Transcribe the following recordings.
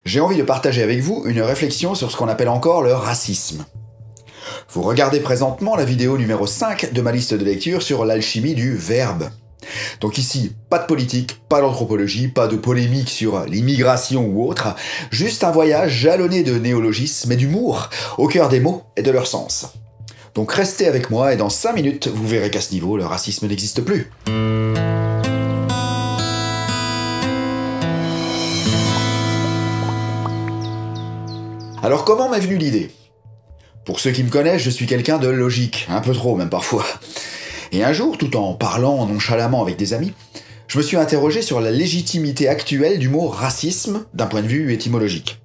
J'ai envie de partager avec vous une réflexion sur ce qu'on appelle encore le racisme. Vous regardez présentement la vidéo numéro 5 de ma liste de lecture sur l'alchimie du verbe. Donc ici, pas de politique, pas d'anthropologie, pas de polémique sur l'immigration ou autre, juste un voyage jalonné de néologismes et d'humour au cœur des mots et de leur sens. Donc restez avec moi et dans 5 minutes, vous verrez qu'à ce niveau, le racisme n'existe plus. Alors comment m'est venue l'idée ? Pour ceux qui me connaissent, je suis quelqu'un de logique, un peu trop même parfois. Et un jour, tout en parlant nonchalamment avec des amis, je me suis interrogé sur la légitimité actuelle du mot racisme d'un point de vue étymologique.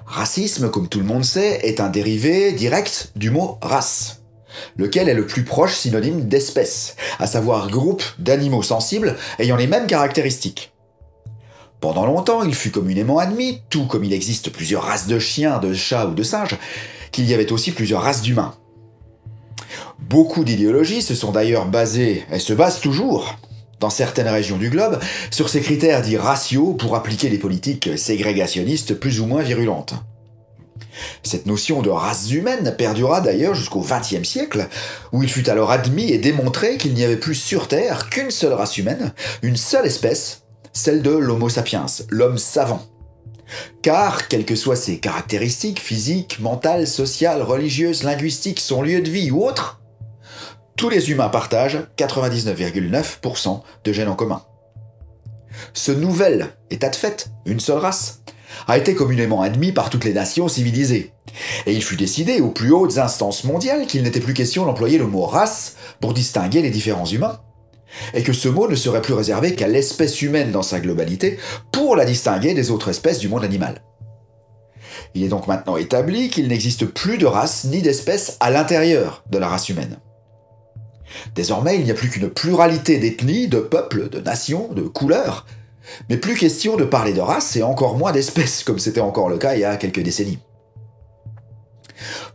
Racisme, comme tout le monde sait, est un dérivé direct du mot race, lequel est le plus proche synonyme d'espèce, à savoir groupe d'animaux sensibles ayant les mêmes caractéristiques. Pendant longtemps, il fut communément admis, tout comme il existe plusieurs races de chiens, de chats ou de singes, qu'il y avait aussi plusieurs races d'humains. Beaucoup d'idéologies se sont d'ailleurs basées, et se basent toujours, dans certaines régions du globe, sur ces critères dits raciaux pour appliquer des politiques ségrégationnistes plus ou moins virulentes. Cette notion de race humaine perdura d'ailleurs jusqu'au XXe siècle, où il fut alors admis et démontré qu'il n'y avait plus sur Terre qu'une seule race humaine, une seule espèce, celle de l'Homo sapiens, l'homme savant. Car, quelles que soient ses caractéristiques physiques, mentales, sociales, religieuses, linguistiques, son lieu de vie ou autre, tous les humains partagent 99,9% de gènes en commun. Ce nouvel état de fait, une seule race, a été communément admis par toutes les nations civilisées. Et il fut décidé aux plus hautes instances mondiales qu'il n'était plus question d'employer le mot race pour distinguer les différents humains, et que ce mot ne serait plus réservé qu'à l'espèce humaine dans sa globalité pour la distinguer des autres espèces du monde animal. Il est donc maintenant établi qu'il n'existe plus de race ni d'espèce à l'intérieur de la race humaine. Désormais, il n'y a plus qu'une pluralité d'ethnies, de peuples, de nations, de couleurs, mais plus question de parler de race et encore moins d'espèces, comme c'était encore le cas il y a quelques décennies.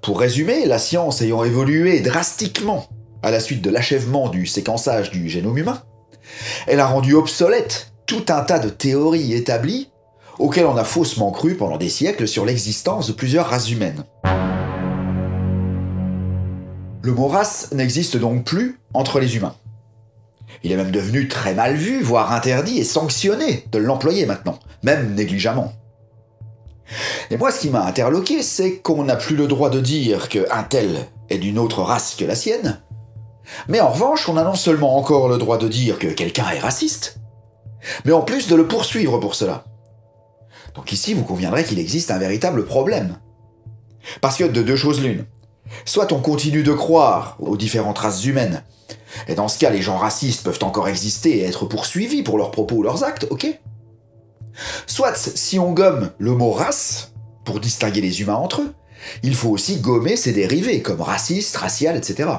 Pour résumer, la science ayant évolué drastiquement à la suite de l'achèvement du séquençage du génome humain, elle a rendu obsolète tout un tas de théories établies auxquelles on a faussement cru pendant des siècles sur l'existence de plusieurs races humaines. Le mot race n'existe donc plus entre les humains. Il est même devenu très mal vu, voire interdit et sanctionné de l'employer maintenant, même négligemment. Et moi, ce qui m'a interloqué, c'est qu'on n'a plus le droit de dire qu'un tel est d'une autre race que la sienne, mais en revanche, on a non seulement encore le droit de dire que quelqu'un est raciste, mais en plus de le poursuivre pour cela. Donc ici, vous conviendrez qu'il existe un véritable problème. Parce que de deux choses l'une. Soit on continue de croire aux différentes races humaines, et dans ce cas, les gens racistes peuvent encore exister et être poursuivis pour leurs propos ou leurs actes, ok ? Soit, si on gomme le mot race, pour distinguer les humains entre eux, il faut aussi gommer ses dérivés, comme raciste, racial, etc.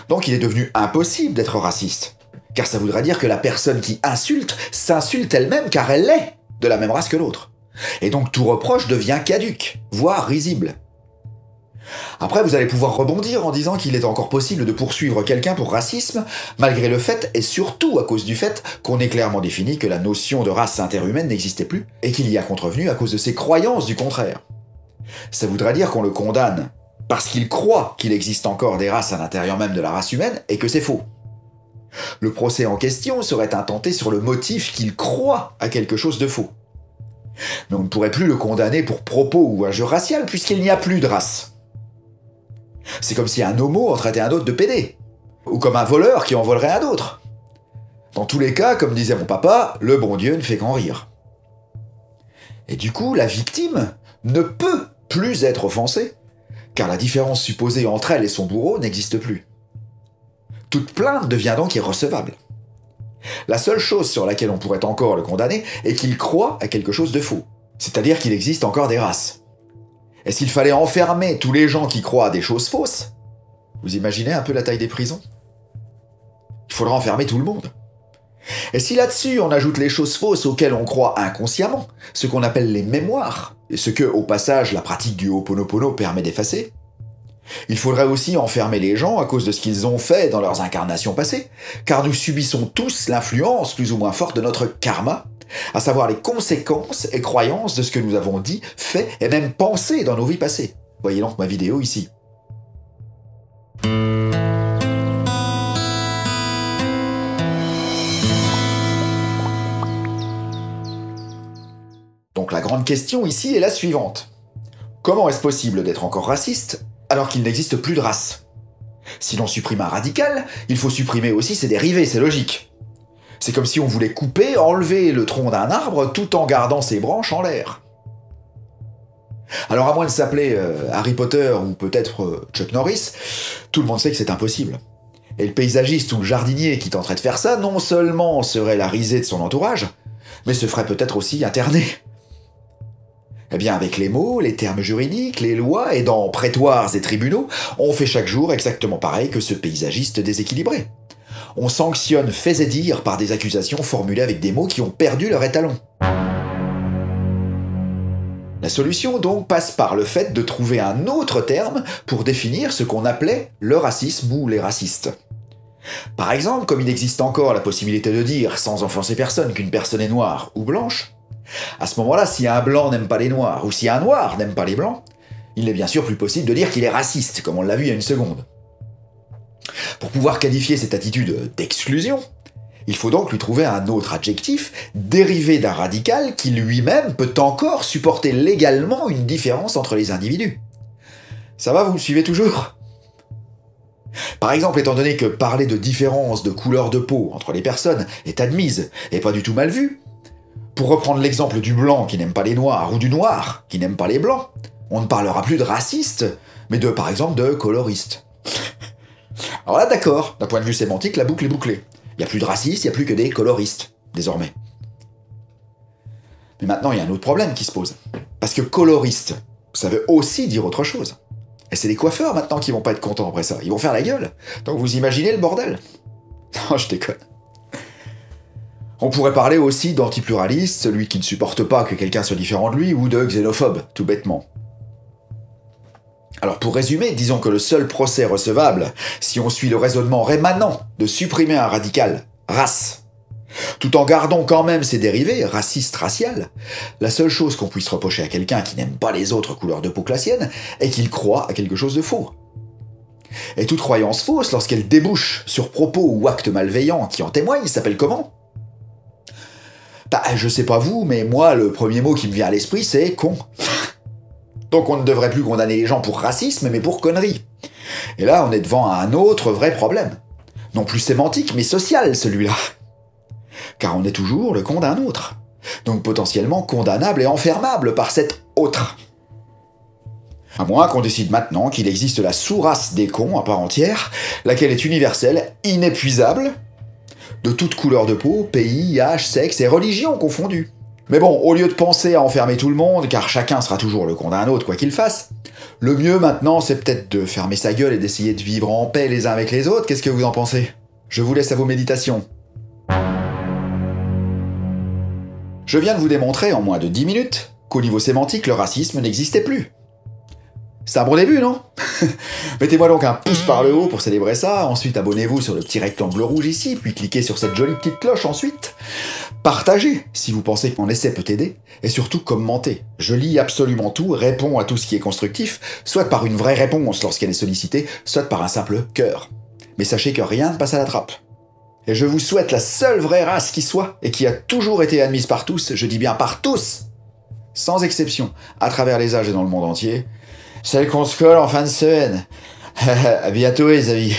Donc il est devenu impossible d'être raciste, car ça voudrait dire que la personne qui insulte s'insulte elle-même car elle est de la même race que l'autre. Et donc tout reproche devient caduc, voire risible. Après, vous allez pouvoir rebondir en disant qu'il est encore possible de poursuivre quelqu'un pour racisme, malgré le fait, et surtout à cause du fait, qu'on ait clairement défini que la notion de race interhumaine n'existait plus, et qu'il y a contrevenu à cause de ses croyances du contraire. Ça voudrait dire qu'on le condamne parce qu'il croit qu'il existe encore des races à l'intérieur même de la race humaine, et que c'est faux. Le procès en question serait intenté sur le motif qu'il croit à quelque chose de faux. Mais on ne pourrait plus le condamner pour propos ou injure raciale, puisqu'il n'y a plus de race. C'est comme si un homo en traitait un autre de pédé, ou comme un voleur qui en volerait un autre. Dans tous les cas, comme disait mon papa, le bon Dieu ne fait qu'en rire. Et du coup, la victime ne peut plus être offensée, car la différence supposée entre elle et son bourreau n'existe plus. Toute plainte devient donc irrecevable. La seule chose sur laquelle on pourrait encore le condamner est qu'il croit à quelque chose de faux, c'est-à-dire qu'il existe encore des races. Et s'il fallait enfermer tous les gens qui croient à des choses fausses, vous imaginez un peu la taille des prisons ? Il faudra enfermer tout le monde. Et si là-dessus on ajoute les choses fausses auxquelles on croit inconsciemment, ce qu'on appelle les mémoires, et ce que, au passage, la pratique du Ho'oponopono permet d'effacer, il faudrait aussi enfermer les gens à cause de ce qu'ils ont fait dans leurs incarnations passées, car nous subissons tous l'influence plus ou moins forte de notre karma, à savoir les conséquences et croyances de ce que nous avons dit, fait et même pensé dans nos vies passées. Voyez donc ma vidéo ici. Donc la grande question ici est la suivante. Comment est-ce possible d'être encore raciste alors qu'il n'existe plus de race? Si l'on supprime un radical, il faut supprimer aussi ses dérivés, c'est logique. C'est comme si on voulait couper, enlever le tronc d'un arbre tout en gardant ses branches en l'air. Alors à moins de s'appeler Harry Potter ou peut-être Chuck Norris, tout le monde sait que c'est impossible. Et le paysagiste ou le jardinier qui tenterait de faire ça, non seulement serait la risée de son entourage, mais se ferait peut-être aussi interner. Eh bien, avec les mots, les termes juridiques, les lois, et dans prétoires et tribunaux, on fait chaque jour exactement pareil que ce paysagiste déséquilibré. On sanctionne faits et dires par des accusations formulées avec des mots qui ont perdu leur étalon. La solution donc passe par le fait de trouver un autre terme pour définir ce qu'on appelait le racisme ou les racistes. Par exemple, comme il existe encore la possibilité de dire, sans offenser personne, qu'une personne est noire ou blanche, à ce moment-là, si un blanc n'aime pas les noirs, ou si un noir n'aime pas les blancs, il n'est bien sûr plus possible de dire qu'il est raciste, comme on l'a vu il y a une seconde. Pour pouvoir qualifier cette attitude d'exclusion, il faut donc lui trouver un autre adjectif dérivé d'un radical qui lui-même peut encore supporter légalement une différence entre les individus. Ça va, vous me suivez toujours ? Par exemple, étant donné que parler de différence de couleur de peau entre les personnes est admise et pas du tout mal vu, pour reprendre l'exemple du blanc qui n'aime pas les noirs ou du noir qui n'aime pas les blancs, on ne parlera plus de raciste, mais par exemple de coloriste. Alors là, d'accord, d'un point de vue sémantique, la boucle est bouclée. Il n'y a plus de racistes, il n'y a plus que des coloristes, désormais. Mais maintenant, il y a un autre problème qui se pose. Parce que coloriste, ça veut aussi dire autre chose. Et c'est les coiffeurs maintenant qui vont pas être contents après ça. Ils vont faire la gueule. Donc vous imaginez le bordel? Non, je déconne. On pourrait parler aussi d'antipluraliste, celui qui ne supporte pas que quelqu'un soit différent de lui, ou de xénophobe, tout bêtement. Alors pour résumer, disons que le seul procès recevable, si on suit le raisonnement rémanent de supprimer un radical, race, tout en gardant quand même ses dérivés, raciste, racial, la seule chose qu'on puisse reprocher à quelqu'un qui n'aime pas les autres couleurs de peau que la sienne, est qu'il croit à quelque chose de faux. Et toute croyance fausse, lorsqu'elle débouche sur propos ou actes malveillants qui en témoignent, s'appelle comment ? Je sais pas vous, mais moi, le premier mot qui me vient à l'esprit, c'est con. Donc on ne devrait plus condamner les gens pour racisme, mais pour conneries. Et là, on est devant un autre vrai problème. Non plus sémantique, mais social, celui-là. Car on est toujours le con d'un autre. Donc potentiellement condamnable et enfermable par cet autre. À moins qu'on décide maintenant qu'il existe la sous-race des cons à part entière, laquelle est universelle, inépuisable, de toute couleur de peau, pays, âge, sexe et religion confondus. Mais bon, au lieu de penser à enfermer tout le monde, car chacun sera toujours le con d'un autre quoi qu'il fasse, le mieux maintenant c'est peut-être de fermer sa gueule et d'essayer de vivre en paix les uns avec les autres, qu'est-ce que vous en pensez? Je vous laisse à vos méditations. Je viens de vous démontrer en moins de 10 minutes qu'au niveau sémantique, le racisme n'existait plus. C'est un bon début, non? Mettez-moi donc un pouce par le haut pour célébrer ça, ensuite abonnez-vous sur le petit rectangle rouge ici, puis cliquez sur cette jolie petite cloche ensuite. Partagez si vous pensez que mon essai peut aider, et surtout commentez. Je lis absolument tout, réponds à tout ce qui est constructif, soit par une vraie réponse lorsqu'elle est sollicitée, soit par un simple cœur. Mais sachez que rien ne passe à la trappe. Et je vous souhaite la seule vraie race qui soit, et qui a toujours été admise par tous, je dis bien par tous, sans exception, à travers les âges et dans le monde entier, celle qu'on se colle en fin de semaine. À bientôt les amis.